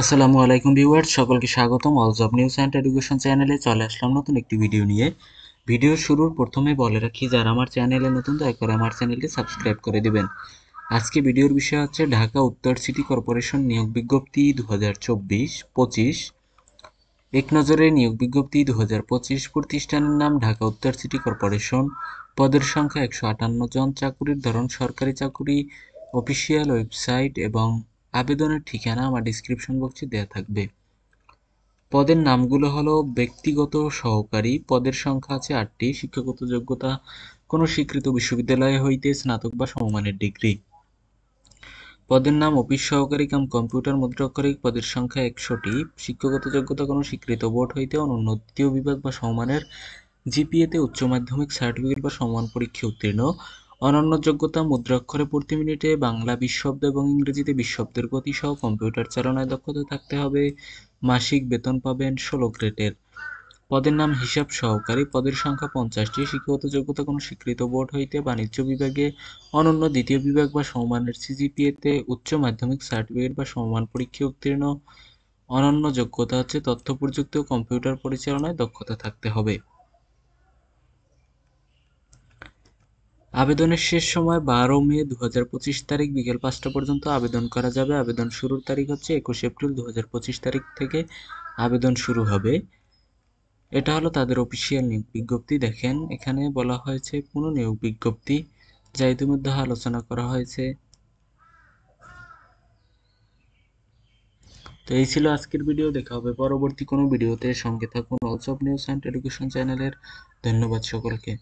আসসালামু আলাইকুম ভিউয়ার্স, সকলকে স্বাগতম all job news and education চ্যানেলে। চলে আসলাম নতুন একটি ভিডিও নিয়ে। ভিডিওর শুরুর প্রথমে বলে রাখি, যারা আমার চ্যানেলে নতুন দয়া করে আমার চ্যানেলটি সাবস্ক্রাইব করে দিবেন। আজকে ভিডিওর বিষয় হচ্ছে ঢাকা উত্তর সিটি কর্পোরেশন নিয়োগ বিজ্ঞপ্তি 2024-25। এক নজরে নিয়োগ বিজ্ঞপ্তি 2025। প্রতিষ্ঠানের নাম ঢাকা উত্তর সিটি কর্পোরেশন। পদের সংখ্যা 158 জন। চাকুরির ধরন সরকারি চাকুরি। অফিসিয়াল ওয়েবসাইট এবং আবেদনের ঠিকানা আমার ডিসক্রিপশন বক্সে দেওয়া থাকবে। পদের নামগুলো হলো ব্যক্তিগত সহকারী। পদের সংখ্যা আছে 8টি। শিক্ষাগত যোগ্যতা কোনো স্বীকৃত বিশ্ববিদ্যালয় হইতে স্নাতক বা সমমানের ডিগ্রি। পদের নাম অফিস সহকারী কাম কম্পিউটার মুদ্রাক্ষরিক। পদের সংখ্যা 100টি। শিক্ষাগত যোগ্যতা কোনো স্বীকৃত বোর্ড হইতে অনন্য দ্বিতীয় বিভাগ বা সমমানের জিপিএতে উচ্চ মাধ্যমিক সার্টিফিকেট বা সমান পরীক্ষায় উত্তীর্ণ। অনন্য যোগ্যতা মুদ্রাক্ষরে প্রতি মিনিটে বাংলা 20 শব্দ এবং ইংরেজিতে 20 শব্দের গতি সহ কম্পিউটার চালনায় দক্ষতা থাকতে হবে। মাসিক বেতন পাবেন 16 গ্রেডের। পদের নাম হিসাব সহকারী। পদের সংখ্যা 50টি। শিক্ষাগত যোগ্যতা কোনো স্বীকৃত বোর্ড হইতে বাণিজ্য বিভাগে অনন্য দ্বিতীয় বিভাগ বা সমমানের সিজিপিএতে উচ্চ মাধ্যমিক সার্টিফিকেট বা সমমান পরীক্ষায় উত্তীর্ণ। অনন্য যোগ্যতা হচ্ছে তথ্য প্রযুক্তি ও কম্পিউটার পরিচালনায় দক্ষতা থাকতে হবে। আবেদনের শেষ সময় 12 মে 2025 তারিখ বিকেল 5টা পর্যন্ত আবেদন করা যাবে। আবেদন শুরুর তারিখ হচ্ছে 21 এপ্রিল 2025 তারিখ থেকে আবেদন শুরু হবে। এটা হলো তাদের অফিসিয়াল নিয়োগ বিজ্ঞপ্তি। দেখেন এখানে বলা হয়েছে পুনঃ নিয়োগ বিজ্ঞপ্তি, যা ইতিমধ্যে আলোচনা করা হয়েছে। তো এই ছিল আজকের ভিডিও। দেখা হবে পরবর্তী কোনো ভিডিওতে। সঙ্গে থাকুন all job news and education চ্যানেলের। ধন্যবাদ সকলকে।